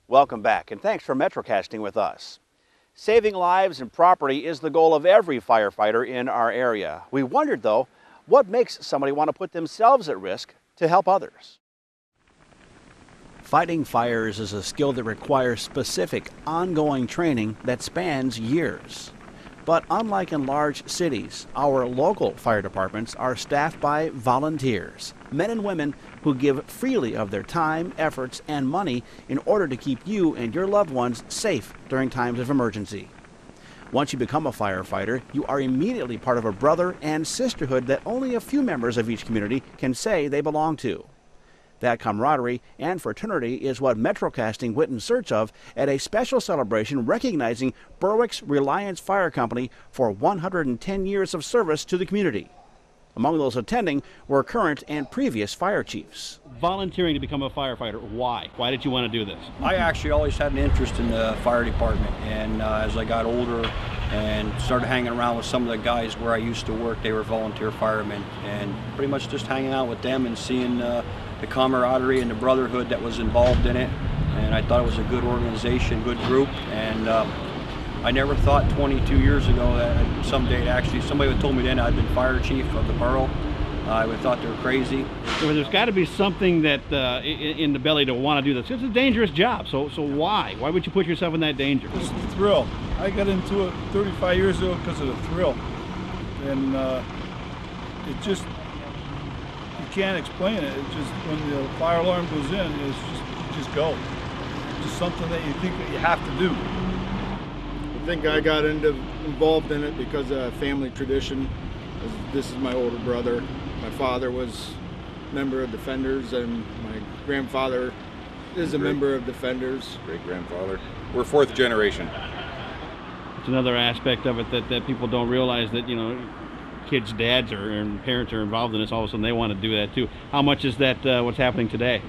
Welcome back, and thanks for Metrocasting with us. Saving lives and property is the goal of every firefighter in our area. We wondered, though, what makes somebody want to put themselves at risk to help others? Fighting fires is a skill that requires specific, ongoing training that spans years. But unlike in large cities, our local fire departments are staffed by volunteers, men and women who give freely of their time, efforts, and money in order to keep you and your loved ones safe during times of emergency. Once you become a firefighter, you are immediately part of a brother and sisterhood that only a few members of each community can say they belong to. That camaraderie and fraternity is what Metrocasting went in search of at a special celebration recognizing Berwick's Reliance Fire Company for 110 years of service to the community. Among those attending were current and previous fire chiefs. Volunteering to become a firefighter, why? Why did you want to do this? I actually always had an interest in the fire department, and as I got older and started hanging around with some of the guys where I used to work, they were volunteer firemen, and pretty much just hanging out with them and seeing the camaraderie and the brotherhood that was involved in it. And I thought it was a good organization, good group, and I never thought 22 years ago that someday, actually, somebody would told me then I'd been fire chief of the borough. I would have thought they were crazy. So there's got to be something that in the belly to want to do this. It's a dangerous job, so why? Why would you put yourself in that danger? It's the thrill. I got into it 35 years ago because of the thrill. And it just, you can't explain it. It's just when the fire alarm goes in, it's just, you just go. It's just something that you think that you have to do. I think I got involved in it because of family tradition. This is my older brother. My father was a member of Defenders, and my grandfather is a member of Defenders. Great-grandfather. We're fourth generation. It's another aspect of it that people don't realize, that, you know, kids' dads and parents are involved in this. All of a sudden they want to do that too. How much is that what's happening today?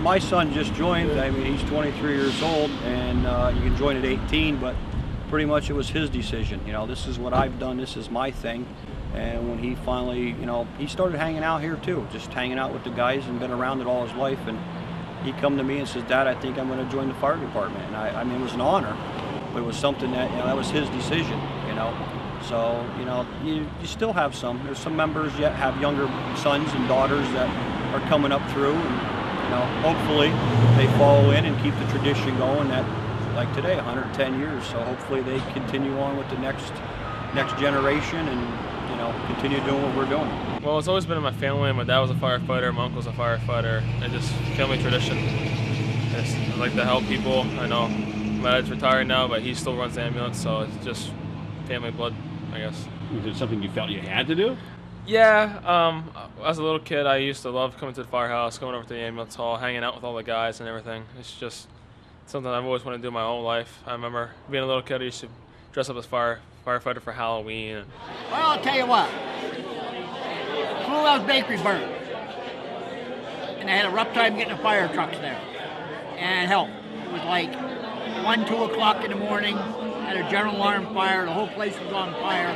My son just joined. I mean, he's 23 years old, and you can join at 18, but pretty much it was his decision. You know, this is what I've done, this is my thing. And when he finally, you know, he started hanging out here too, just hanging out with the guys, and been around it all his life. And he come to me and says, "Dad, I think I'm going to join the fire department." And I mean, it was an honor, but it was something that, you know, that was his decision, you know. So, you know, you still have there's some members yet have younger sons and daughters that are coming up through, and, you know, hopefully they follow in and keep the tradition going that, like today, 110 years. So hopefully they continue on with the next generation and, you know, continue doing what we're doing. Well, it's always been in my family. My dad was a firefighter, my uncle's a firefighter. It's just family tradition. I like to help people. I know my dad's retired now, but he still runs the ambulance, so it's just family blood, I guess. Is it something you felt you had to do? Yeah, as a little kid, I used to love coming to the firehouse, going over to the ambulance hall, hanging out with all the guys and everything. It's just something I've always wanted to do my whole life. I remember being a little kid, I used to dress up as firefighter for Halloween. Well, I'll tell you what. Flew Bakery burned. And I had a rough time getting the fire trucks there. And hell, it was like 1, 2 o'clock in the morning. Had a general alarm fire. The whole place was on fire.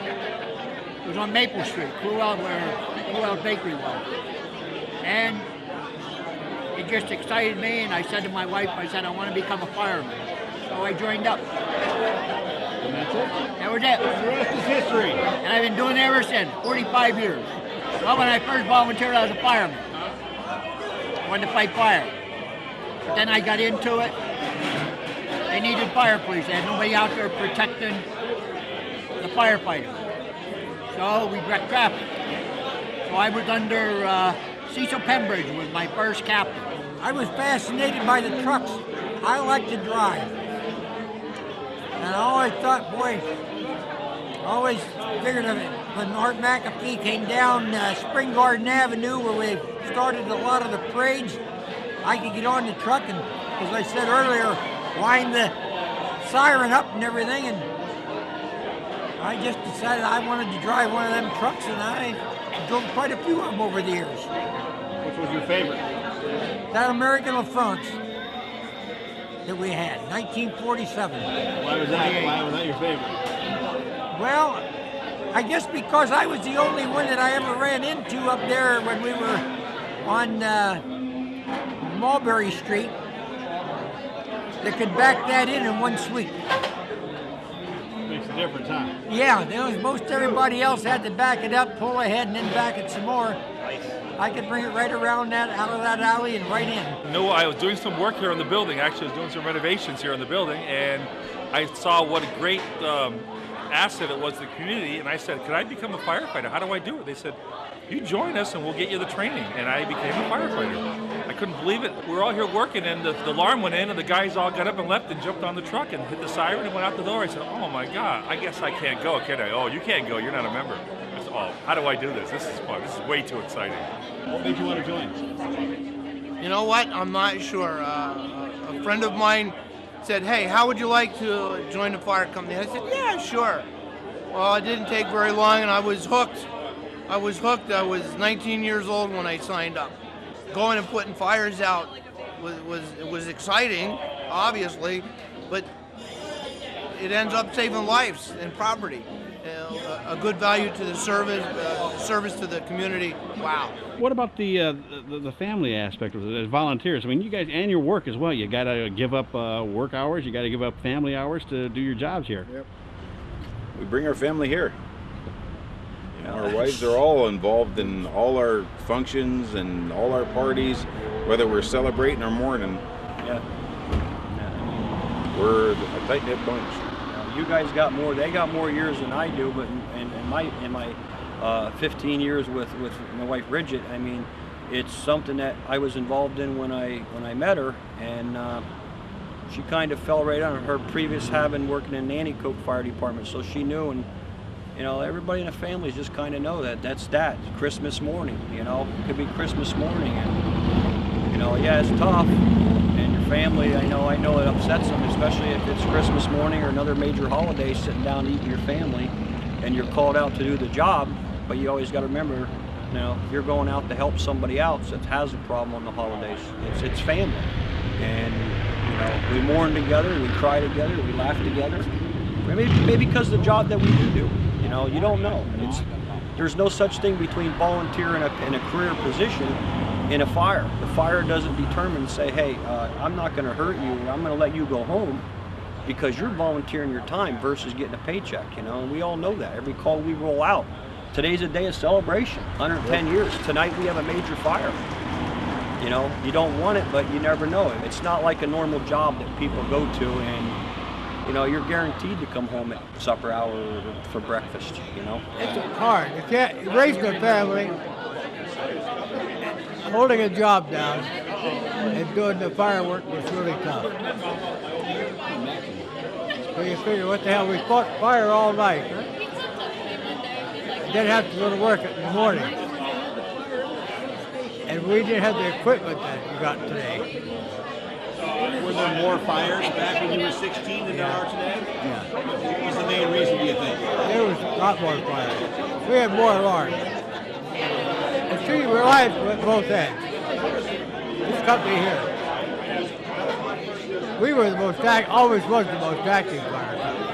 It was on Maple Street, where Flew Out Bakery was. And it just excited me, and I said to my wife, I want to become a fireman. So I joined up. And that's it? That was it. The rest is history. And I've been doing it ever since, 45 years. Well, when I first volunteered, I was a fireman. I wanted to fight fire. But then I got into it. They needed fire police. They had nobody out there protecting the firefighters. So we wrecked traffic. So I was under Cecil Pembridge was my first captain. I was fascinated by the trucks. I like to drive. And I always thought, boy, I always figured of it. When Art McAfee came down Spring Garden Avenue, where we started a lot of the parades, I could get on the truck and, as I said earlier, wind the siren up and everything, and I just decided I wanted to drive one of them trucks, and I drove quite a few of them over the years. Which was your favorite? That American LaFrance that we had, 1947. Why was that your favorite? Well, I guess because I was the only one that I ever ran into up there when we were on Mulberry Street, that could back that in one sweep. Makes a difference, huh? Yeah, there was most everybody else had to back it up, pull ahead, and then back it some more. I could bring it right around that, out of that alley and right in. No, I was doing some work here on the building. Actually, I was doing some renovations here on the building, and I saw what a great asset it was to the community, and I said, could I become a firefighter? How do I do it? They said, you join us and we'll get you the training, and I became a firefighter. I couldn't believe it. We were all here working, and the alarm went in, and the guys all got up and left and jumped on the truck and hit the siren and went out the door. I said, oh my God, I guess I can't go, can I? Oh, you can't go, you're not a member. I said, oh, how do I do this? This is fun, this is way too exciting. What made you want to join? You know what? I'm not sure. A friend of mine said, hey, how would you like to join the fire company? I said, yeah, sure. Well, it didn't take very long, and I was hooked. I was 19 years old when I signed up. Going and putting fires out was exciting, obviously, but it ends up saving lives and property. A good value to the service to the community. Wow. What about the family aspect of it as volunteers? I mean, you guys, and your work as well. You got to give up work hours. You got to give up family hours to do your jobs here. Yep. We bring our family here. You know, our wives are all involved in all our functions and all our parties, whether we're celebrating or mourning. Yeah. We're a tight-knit bunch. You guys got more. They got more years than I do, but in my 15 years with my wife Bridget, I mean, it's something that I was involved in when I met her, and she kind of fell right on her previous having working in Nanticoke Fire Department, so she knew, and you know, everybody in the family just kind of know that's Christmas morning. You know, it could be Christmas morning, and you know, yeah, it's tough. And your family, I know it upsets them, especially if it's Christmas morning or another major holiday, sitting down eating your family, and you're called out to do the job. But you always got to remember, you know, you're going out to help somebody else that has a problem on the holidays. It's family, and you know, we mourn together, we cry together, we laugh together. Maybe because of the job that we do. You know, you don't know. There's no such thing between volunteer and a career position in a fire. The fire doesn't determine and say, hey, I'm not going to hurt you, or I'm going to let you go home because you're volunteering your time versus getting a paycheck, you know, and we all know that. Every call we roll out. Today's a day of celebration, 110 years. Tonight we have a major fire. You know, you don't want it, but you never know. It's not like a normal job that people go to and you know, you're guaranteed to come home at supper hour or for breakfast, you know? It's hard. You can't raise a family, holding a job down, and doing the firework was really tough. So you figure, what the hell, we fought fire all night, huh? Didn't have to go to work in the morning. And we didn't have the equipment that we got today. Were there more fires back when you were 16 than there are today? Yeah. What was the main reason, do you think? There was a lot more fires. We had more alarms. And see, Reliance went both ends. This company here. We were the most always was the most active fire company.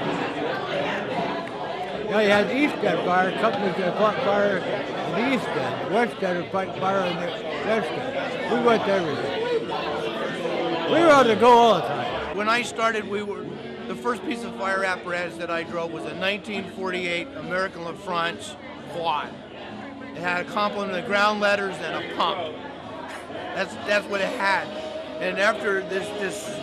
You know, you had the East End fire companies that fought fire in the East End. The West End would fight fire in the West End. We went to everything. We were on the go all the time. When I started, the first piece of fire apparatus that I drove was a 1948 American LaFrance quad. It had a complement of ground letters and a pump. That's what it had. And after this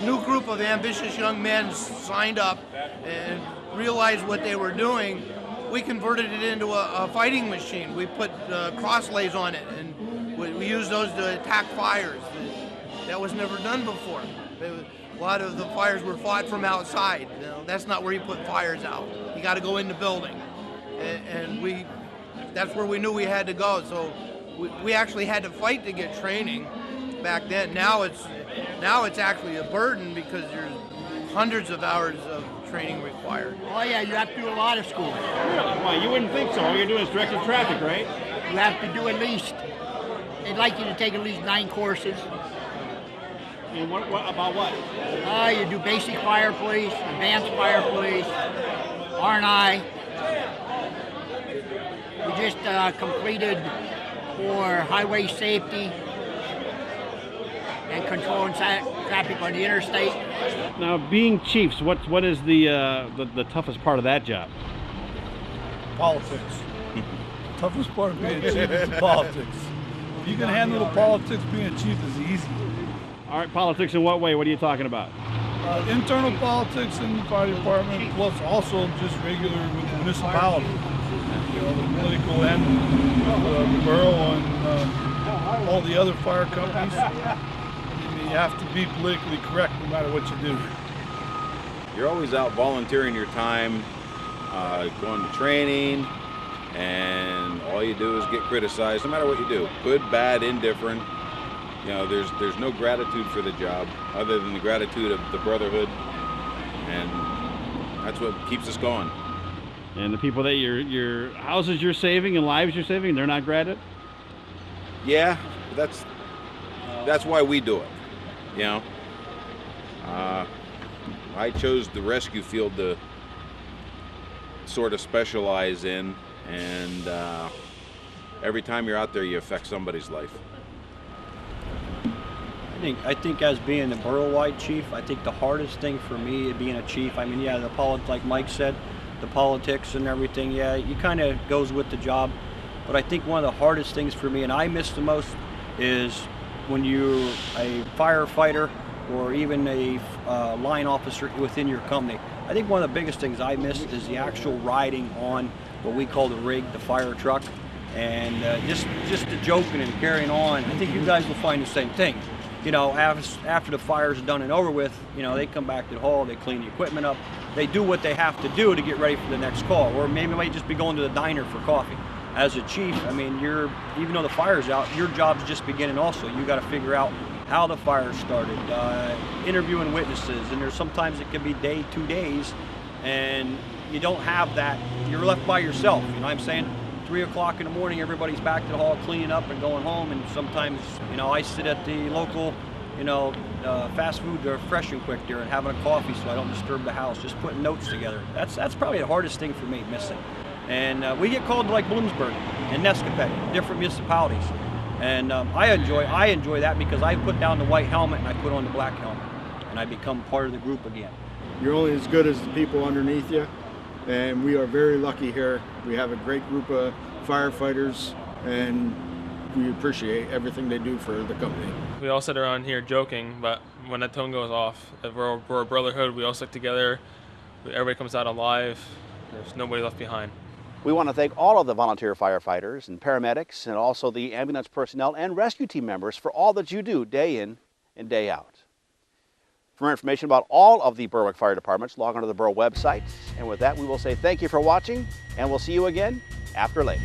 new group of ambitious young men signed up and realized what they were doing, we converted it into a fighting machine. We put crosslays on it, and we used those to attack fires. That was never done before. A lot of the fires were fought from outside. You know, that's not where you put fires out. You got to go in the building, and that's where we knew we had to go. So we actually had to fight to get training back then. Now it's actually a burden because there's hundreds of hours of training required. Oh yeah, you have to do a lot of school. Really? Why? You wouldn't think so. All you're doing is directing traffic, right? You have to do at least. They'd like you to take at least 9 courses. And what about what? You do basic fire police, advanced fire police, R&I. We just completed for highway safety and controlling traffic on the interstate. Now, being chiefs, what is the toughest part of that job? Politics. Toughest part of being a chief is the politics. If you can handle the politics, being a chief is easy. All right, politics in what way? What are you talking about? Internal politics in the fire department, plus also just regular with the municipality. You know, the political end, the borough and all the other fire companies. I mean, you have to be politically correct no matter what you do. You're always out volunteering your time, going to training, and all you do is get criticized no matter what you do, good, bad, indifferent. You know, there's no gratitude for the job other than the gratitude of the brotherhood, and that's what keeps us going. And the people that your houses you're saving and lives you're saving, they're not gratitude? Yeah, that's why we do it. You know, I chose the rescue field to sort of specialize in, and every time you're out there, you affect somebody's life. I think as being the borough-wide chief, I think the hardest thing for me being a chief, I mean, yeah, like Mike said, the politics and everything, yeah, you kind of goes with the job. But I think one of the hardest things for me, and I miss the most, is when you're a firefighter or even a line officer within your company. I think one of the biggest things I miss is the actual riding on what we call the rig, the fire truck, and just the joking and carrying on. I think you guys will find the same thing. You know, after the fire's done and over with, you know, they come back to the hall, they clean the equipment up, they do what they have to do to get ready for the next call, or maybe they might just be going to the diner for coffee. As a chief, I mean, even though the fire's out, your job's just beginning also. You got to figure out how the fire started, interviewing witnesses, and sometimes it can be 2 days, and you don't have that. You're left by yourself, you know what I'm saying? 3 o'clock in the morning, everybody's back to the hall cleaning up and going home, and sometimes, you know, I sit at the local, you know, fast food or Fresh and Quick there and having a coffee so I don't disturb the house, just putting notes together. That's probably the hardest thing for me, missing. And we get called to like Bloomsburg and Nescapet, different municipalities. And I enjoy that because I put down the white helmet and I put on the black helmet, and I become part of the group again. You're only as good as the people underneath you, and we are very lucky here. We have a great group of firefighters, and we appreciate everything they do for the company. We all sit around here joking, but when that tone goes off, we're a brotherhood, we all stick together, everybody comes out alive, there's nobody left behind. We want to thank all of the volunteer firefighters and paramedics and also the ambulance personnel and rescue team members for all that you do day in and day out. For more information about all of the Berwick Fire Departments, log on to the Borough website. And with that, we will say thank you for watching, and we'll see you again after late.